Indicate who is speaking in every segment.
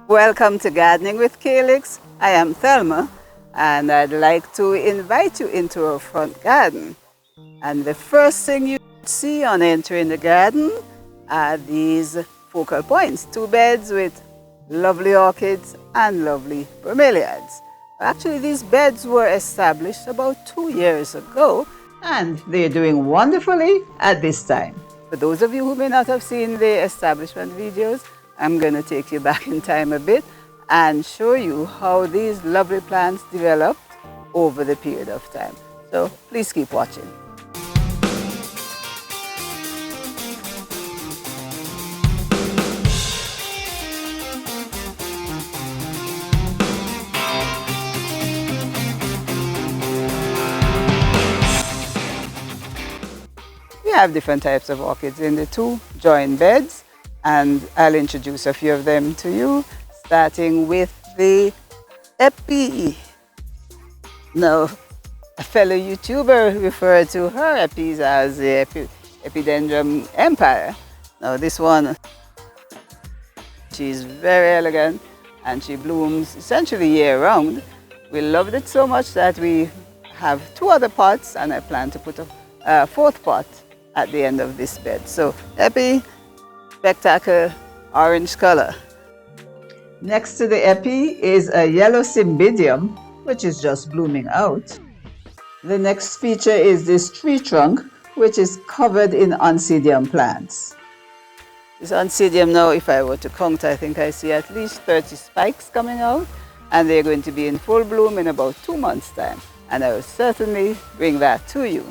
Speaker 1: Welcome to Gardening with Calyx. I am Thelma and I'd like to invite you into our front garden. And the first thing you see on entering the garden are these focal points, two beds with lovely orchids and lovely bromeliads. Actually, these beds were established about 2 years ago and they're doing wonderfully at this time. For those of you who may not have seen the establishment videos, I'm going to take you back in time a bit and show you how these lovely plants developed over the period of time. So please keep watching. We have different types of orchids in the two joint beds, and I'll introduce a few of them to you, starting with the Epi. Now, a fellow YouTuber referred to her Epis as the Epidendrum Empire. Now this one, she's very elegant and she blooms essentially year-round. We loved it so much that we have 2 other pots, and I plan to put a 4th pot at the end of this bed. So Epi, spectacular orange color. Next to the Epi is a yellow cymbidium, which is just blooming out. The next feature is this tree trunk, which is covered in oncidium plants. This oncidium now, if I were to count, I think I see at least 30 spikes coming out, and they're going to be in full bloom in about 2 months' time. And I will certainly bring that to you.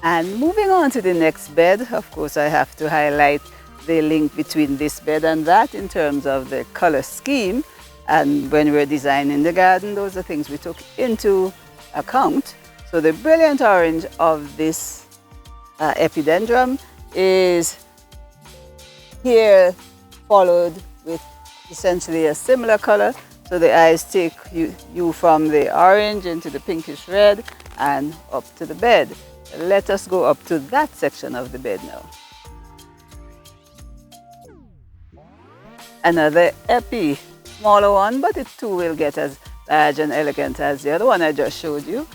Speaker 1: And moving on to the next bed, of course I have to highlight the link between this bed and that in terms of the color scheme. And when we're designing the garden, those are things we took into account. So the brilliant orange of this epidendrum is here followed with essentially a similar color. So the eyes take you from the orange into the pinkish red and up to the bed. Let us go up to that section of the bed now. Another Epi, smaller one, but it too will get as large and elegant as the other one I just showed you.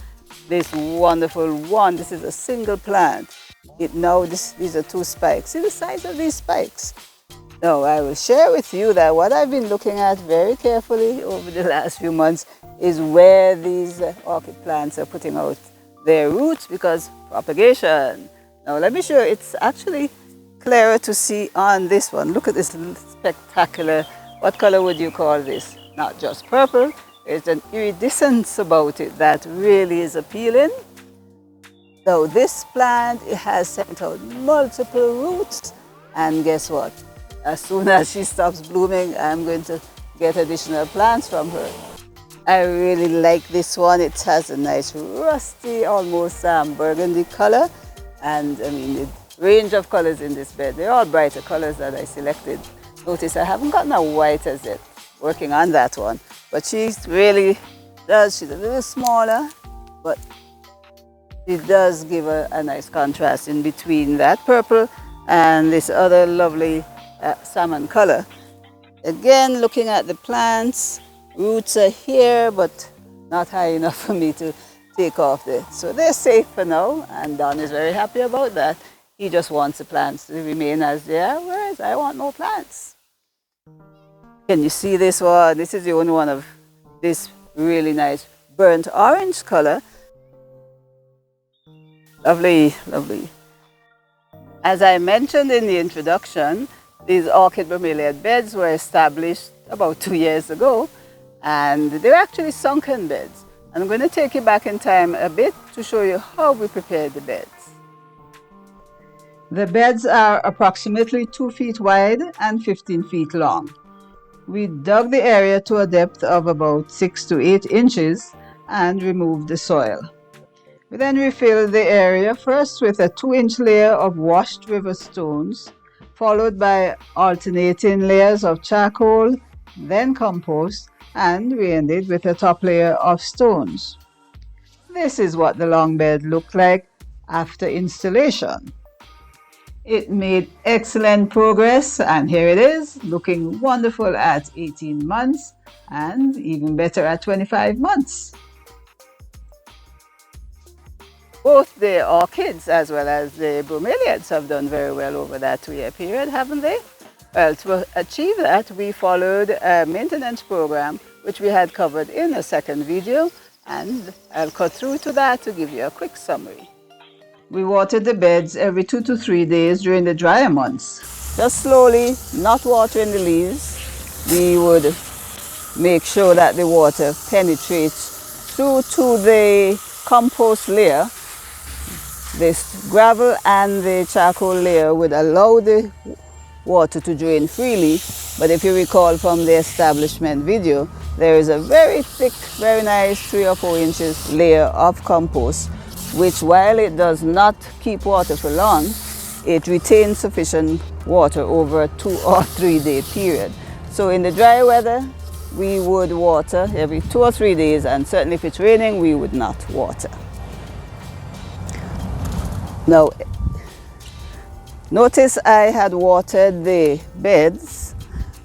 Speaker 1: This wonderful one, this is a single plant. These are 2 spikes. See the size of these spikes? Now I will share with you that what I've been looking at very carefully over the last few months is where these orchid plants are putting out their roots, because propagation. Now let me show you, it's actually clearer to see on this one. Look at this spectacular, what color would you call this? Not just purple, there's an iridescence about it that really is appealing. So this plant, it has sent out multiple roots, and guess what? As soon as she stops blooming, I'm going to get additional plants from her. I really like this one. It has a nice rusty, almost burgundy color. And I mean, the range of colors in this bed, they're all brighter colors that I selected. Notice I haven't gotten a white as yet, working on that one. But she's a little smaller, but it does give a nice contrast in between that purple and this other lovely salmon color. Again, looking at the plants, roots are here, but not high enough for me to take off there. So they're safe for now, and Don is very happy about that. He just wants the plants to remain as they are, whereas I want more plants. Can you see this one? This is the only one of this really nice burnt orange color. Lovely, lovely. As I mentioned in the introduction, these orchid bromeliad beds were established about 2 years ago, and they're actually sunken beds. And I'm going to take you back in time a bit to show you how we prepared the beds. The beds are approximately 2 feet wide and 15 feet long. We dug the area to a depth of about 6 to 8 inches and removed the soil. We then refilled the area first with a 2-inch layer of washed river stones, followed by alternating layers of charcoal, then compost, and we ended with a top layer of stones. This is what the long bed looked like after installation. It made excellent progress, and here it is, looking wonderful at 18 months and even better at 25 months. Both the orchids as well as the bromeliads have done very well over that 2-year period, haven't they? Well, to achieve that, we followed a maintenance program which we had covered in a second video, and I'll cut through to that to give you a quick summary. We watered the beds every 2 to 3 days during the drier months. Just slowly, not watering the leaves. We would make sure that the water penetrates through to the compost layer. This gravel and the charcoal layer would allow the water to drain freely, but if you recall from the establishment video, there is a very thick, very nice 3 or 4 inches layer of compost, which while it does not keep water for long, it retains sufficient water over a 2 or 3 day period. So in the dry weather, we would water every 2 or 3 days, and certainly if it's raining, we would not water. Now, notice I had watered the beds,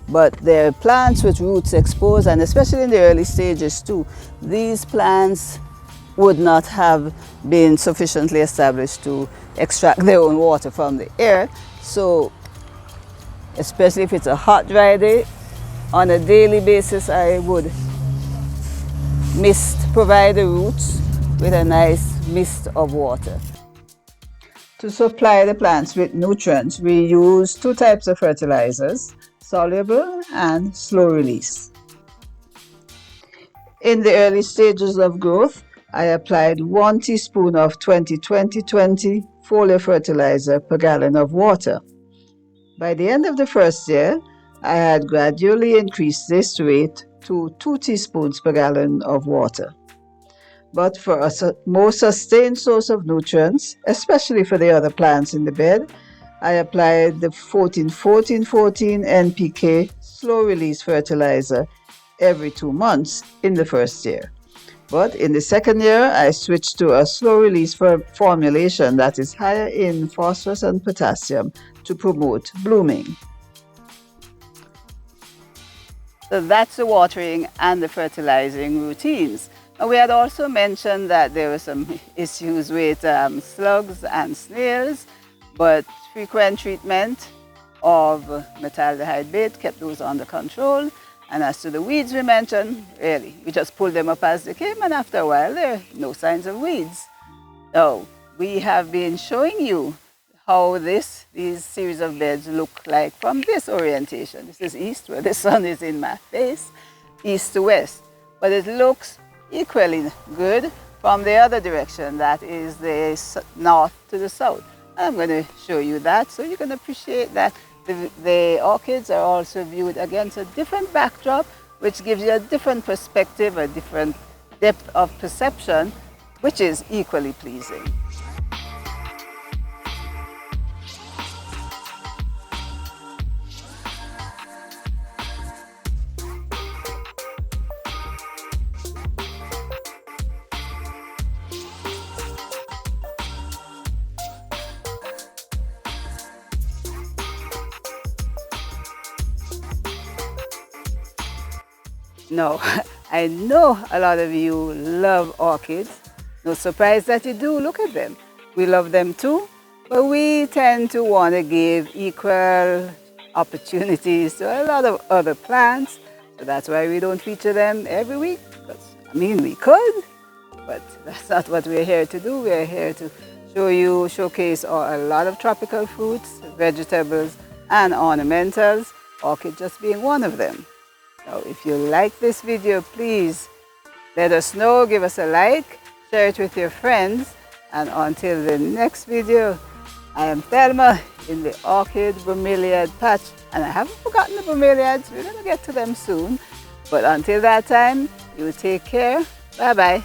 Speaker 1: but there are plants with roots exposed, and especially in the early stages too, these plants would not have been sufficiently established to extract their own water from the air. So, especially if it's a hot, dry day, on a daily basis, I would provide the roots with a nice mist of water. To supply the plants with nutrients, we use 2 types of fertilizers, soluble and slow release. In the early stages of growth, I applied 1 teaspoon of 20-20-20 foliar fertilizer per gallon of water. By the end of the first year, I had gradually increased this rate to 2 teaspoons per gallon of water. But for a more sustained source of nutrients, especially for the other plants in the bed, I applied the 14-14-14 NPK slow release fertilizer every 2 months in the first year. But in the second year, I switched to a slow release formulation that is higher in phosphorus and potassium to promote blooming. So that's the watering and the fertilizing routines. We had also mentioned that there were some issues with slugs and snails, but frequent treatment of metaldehyde bait kept those under control. And as to the weeds we mentioned, really, we just pulled them up as they came, and after a while there are no signs of weeds. So we have been showing you how these series of beds look like from this orientation. This is east, where the sun is in my face, east to west. But it looks equally good from the other direction, that is the north to the south. I'm going to show you that so you can appreciate that the orchids are also viewed against a different backdrop, which gives you a different perspective, a different depth of perception, which is equally pleasing. No, I know a lot of you love orchids. No surprise that you do. Look at them. We love them too, but we tend to want to give equal opportunities to a lot of other plants. So that's why we don't feature them every week. Because, I mean, we could, but that's not what we're here to do. We're here to showcase a lot of tropical fruits, vegetables, and ornamentals, orchid just being one of them. So if you like this video, please let us know, give us a like, share it with your friends, and until the next video, I am Thelma in the Orchid Bromeliad patch, and I haven't forgotten the bromeliads. We're going to get to them soon, but until that time, you take care. Bye-bye.